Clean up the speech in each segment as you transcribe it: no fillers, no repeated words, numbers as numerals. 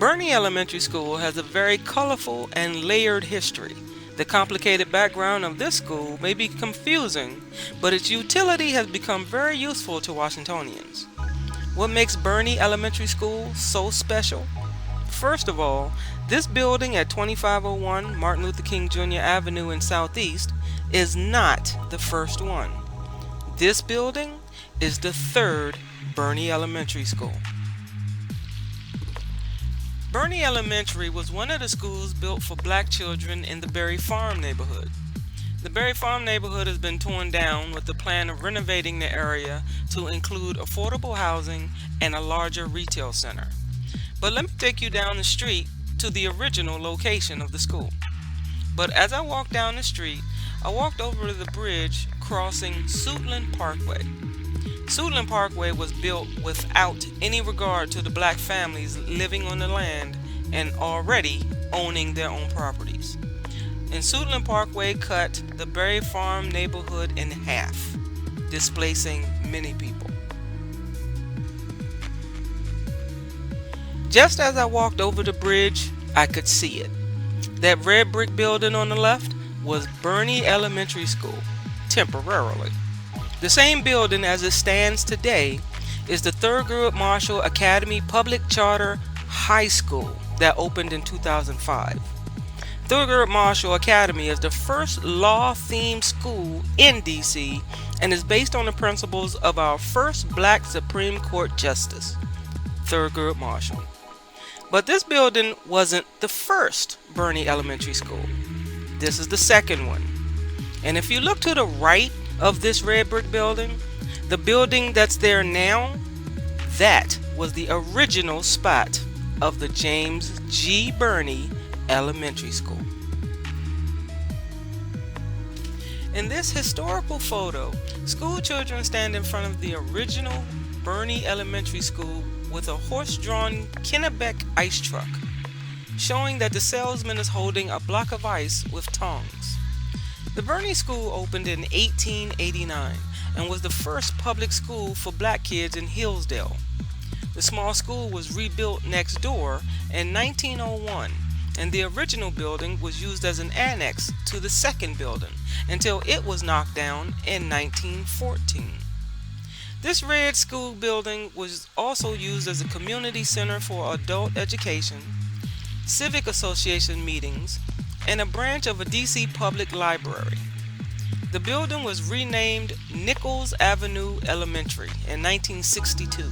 Birney Elementary School has a very colorful and layered history. The complicated background of this school may be confusing, but its utility has become very useful to Washingtonians. What makes Birney Elementary School so special? First of all, this building at 2501 Martin Luther King Jr. Avenue in Southeast is not the first one. This building is the third Birney Elementary School. Birney Elementary was one of the schools built for black children in the Berry Farm neighborhood. The Berry Farm neighborhood has been torn down with the plan of renovating the area to include affordable housing and a larger retail center. But let me take you down the street to the original location of the school. But as I walked down the street, I walked over the bridge crossing Suitland Parkway. Suitland Parkway was built without any regard to the black families living on the land and already owning their own properties. And Suitland Parkway cut the Berry Farm neighborhood in half, displacing many people. Just as I walked over the bridge, I could see it. That red brick building on the left was Birney Elementary School, temporarily. The same building as it stands today is the Thurgood Marshall Academy Public Charter High School that opened in 2005. Thurgood Marshall Academy is the first law-themed school in DC and is based on the principles of our first black Supreme Court Justice, Thurgood Marshall. But this building wasn't the first Birney Elementary School. This is the second one. And if you look to the right of this red brick building, the building that's there now, that was the original spot of the James G. Birney Elementary School. In this historical photo, school children stand in front of the original Birney Elementary School with a horse-drawn Kennebec ice truck, showing that the salesman is holding a block of ice with tongs. The Birney School opened in 1889 and was the first public school for black kids in Hillsdale. The small school was rebuilt next door in 1901, and the original building was used as an annex to the second building until it was knocked down in 1914. This red school building was also used as a community center for adult education, civic association meetings, and a branch of a DC public library. The building was renamed Nichols Avenue Elementary in 1962.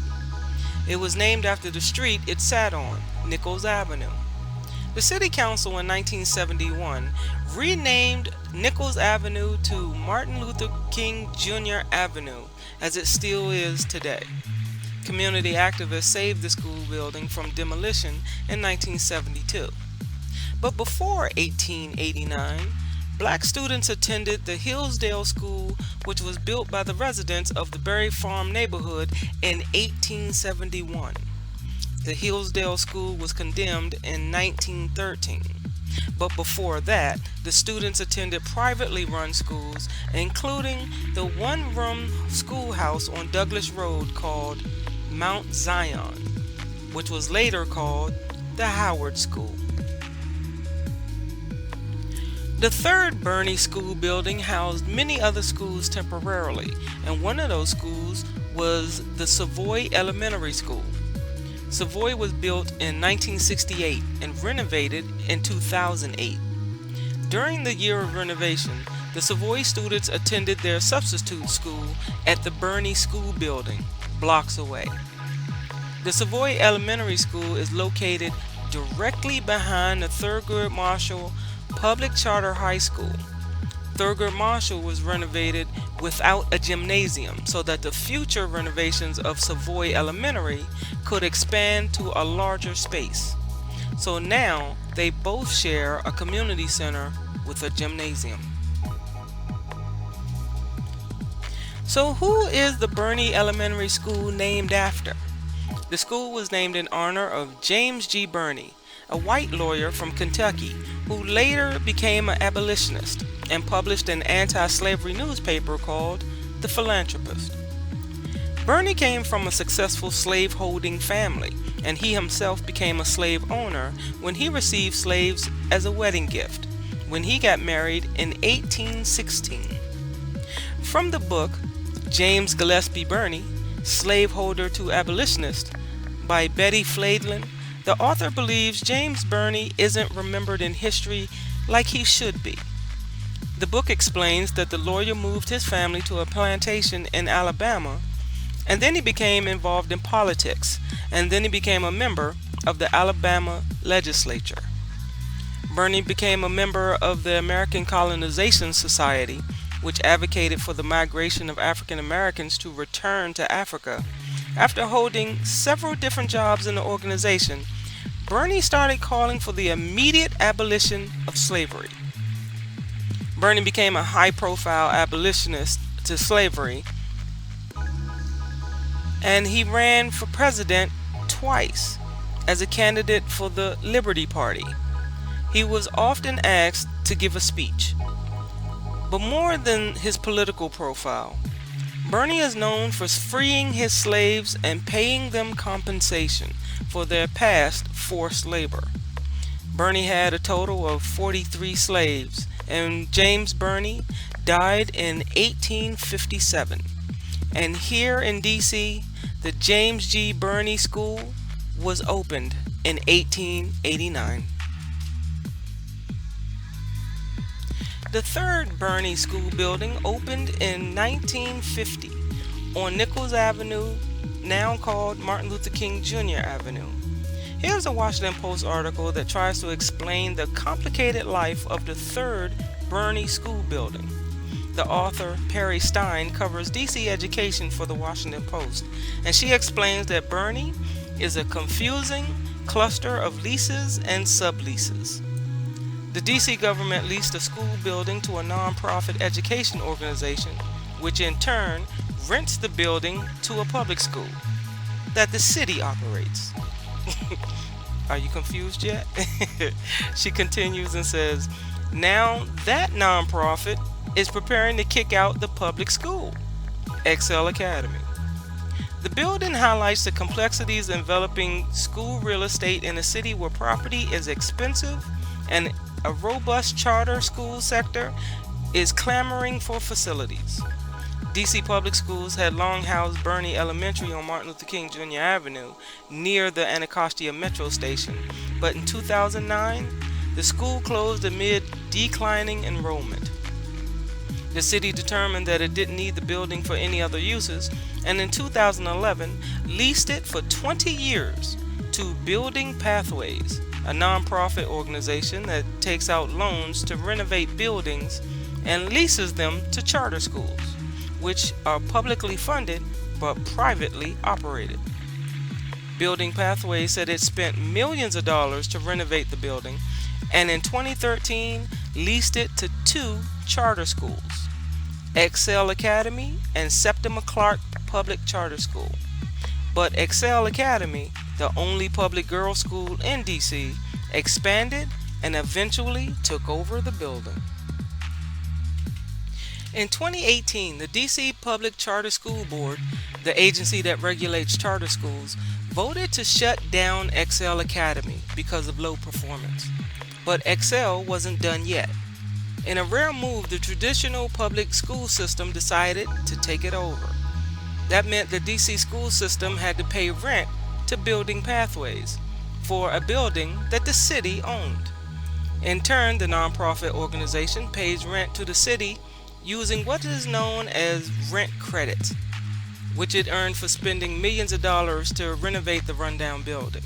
It was named after the street it sat on, Nichols Avenue. The City Council in 1971 renamed Nichols Avenue to Martin Luther King Jr. Avenue, as it still is today. Community activists saved the school building from demolition in 1972. But before 1889, black students attended the Hillsdale School, which was built by the residents of the Berry Farm neighborhood in 1871. The Hillsdale School was condemned in 1913. But before that, the students attended privately run schools, including the one-room schoolhouse on Douglas Road called Mount Zion, which was later called the Howard School. The third Birney School building housed many other schools temporarily, and one of those schools was the Savoy Elementary School. Savoy was built in 1968 and renovated in 2008. During the year of renovation, the Savoy students attended their substitute school at the Birney School building, blocks away. The Savoy Elementary School is located directly behind the Thurgood Marshall Public Charter High School. Thurgood Marshall was renovated without a gymnasium so that the future renovations of Savoy Elementary could expand to a larger space. So now they both share a community center with a gymnasium. So who is the Birney Elementary School named after? The school was named in honor of James G. Birney, a white lawyer from Kentucky who later became an abolitionist and published an anti-slavery newspaper called The Philanthropist. Birney came from a successful slave-holding family, and he himself became a slave owner when he received slaves as a wedding gift when he got married in 1816. From the book James Gillespie Birney, Slaveholder to Abolitionist, by Betty Fladlin, the author believes James Birney isn't remembered in history like he should be. The book explains that the lawyer moved his family to a plantation in Alabama, and then he became involved in politics, and then he became a member of the Alabama legislature. Birney became a member of the American Colonization Society, which advocated for the migration of African Americans to return to Africa. After holding several different jobs in the organization, Birney started calling for the immediate abolition of slavery. Birney became a high-profile abolitionist to slavery, and he ran for president twice as a candidate for the Liberty Party. He was often asked to give a speech. But more than his political profile, Birney is known for freeing his slaves and paying them compensation for their past forced labor. Birney had a total of 43 slaves, and James Birney died in 1857. And here in D.C., the James G. Birney School was opened in 1889. The third Birney School building opened in 1950 on Nichols Avenue, now called Martin Luther King Jr. Avenue. Here's a Washington Post article that tries to explain the complicated life of the third Birney School building. The author, Perry Stein, covers D.C. education for the Washington Post, and she explains that Birney is a confusing cluster of leases and subleases. The D.C. government leased a school building to a nonprofit education organization, which in turn rents the building to a public school that the city operates. Are you confused yet? She continues and says, now that nonprofit is preparing to kick out the public school, Excel Academy. The building highlights the complexities enveloping school real estate in a city where property is expensive and a robust charter school sector is clamoring for facilities. D.C. public schools had long housed Birney Elementary on Martin Luther King Jr. Avenue near the Anacostia Metro Station, but in 2009, the school closed amid declining enrollment. The city determined that it didn't need the building for any other uses, and in 2011 leased it for 20 years to Building Pathways, a nonprofit organization that takes out loans to renovate buildings and leases them to charter schools, which are publicly funded but privately operated. Building Pathways said it spent millions of dollars to renovate the building, and in 2013 leased it to two charter schools, Excel Academy and Septima Clark Public Charter School. But Excel Academy, the only public girls' school in D.C., expanded and eventually took over the building. In 2018, the D.C. Public Charter School Board, the agency that regulates charter schools, voted to shut down Excel Academy because of low performance. But Excel wasn't done yet. In a rare move, the traditional public school system decided to take it over. That meant the D.C. school system had to pay rent to Building Pathways for a building that the city owned. In turn, the nonprofit organization pays rent to the city using what is known as rent credits, which it earned for spending millions of dollars to renovate the rundown building.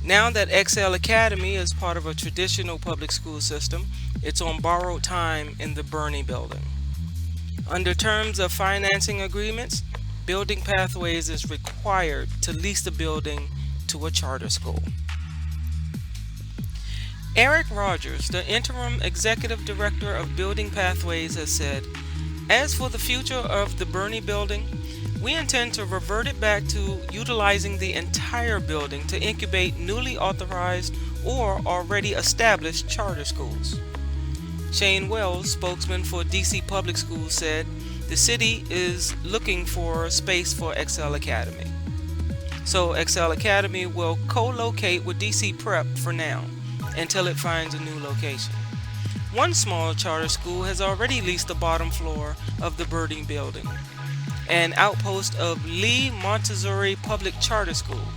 Now that Excel Academy is part of a traditional public school system, it's on borrowed time in the Birney building. Under terms of financing agreements, Building Pathways is required to lease the building to a charter school. Eric Rogers, the interim executive director of Building Pathways, has said, "As for the future of the Birney building, we intend to revert it back to utilizing the entire building to incubate newly authorized or already established charter schools." Shane Wells, spokesman for DC Public Schools, said, the city is looking for space for Excel Academy. So Excel Academy will co-locate with DC Prep for now, until it finds a new location. One small charter school has already leased the bottom floor of the Birney building, an outpost of Lee Montessori Public Charter School.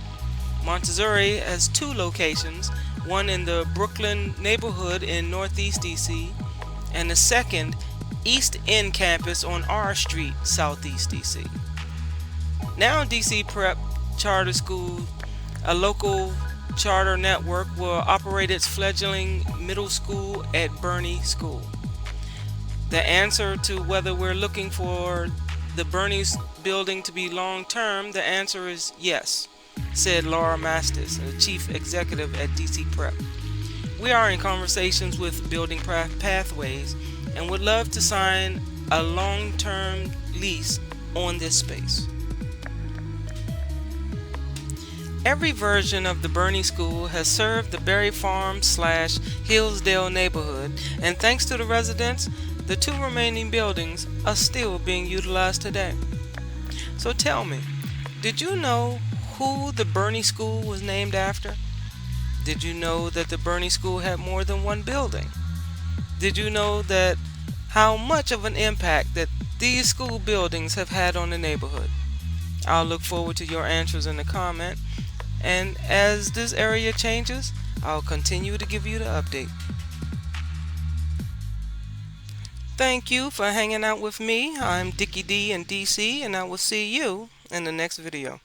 Montessori has two locations, one in the Brooklyn neighborhood in Northeast DC, and the second, East End campus on R Street, Southeast DC. Now DC Prep Charter School, a local charter network, will operate its fledgling middle school at Birney School. The answer to whether we're looking for the Birney building to be long-term, the answer is yes, said Laura Mastis, the chief executive at DC Prep. We are in conversations with Building Pathways and would love to sign a long-term lease on this space. Every version of the Birney School has served the Berry Farm / Hillsdale neighborhood, and thanks to the residents, the two remaining buildings are still being utilized today. So tell me, did you know who the Birney School was named after? Did you know that the Birney School had more than one building? Did you know that how much of an impact that these school buildings have had on the neighborhood? I'll look forward to your answers in the comment, and as this area changes, I'll continue to give you the update. Thank you for hanging out with me. I'm Dickie D in DC, and I will see you in the next video.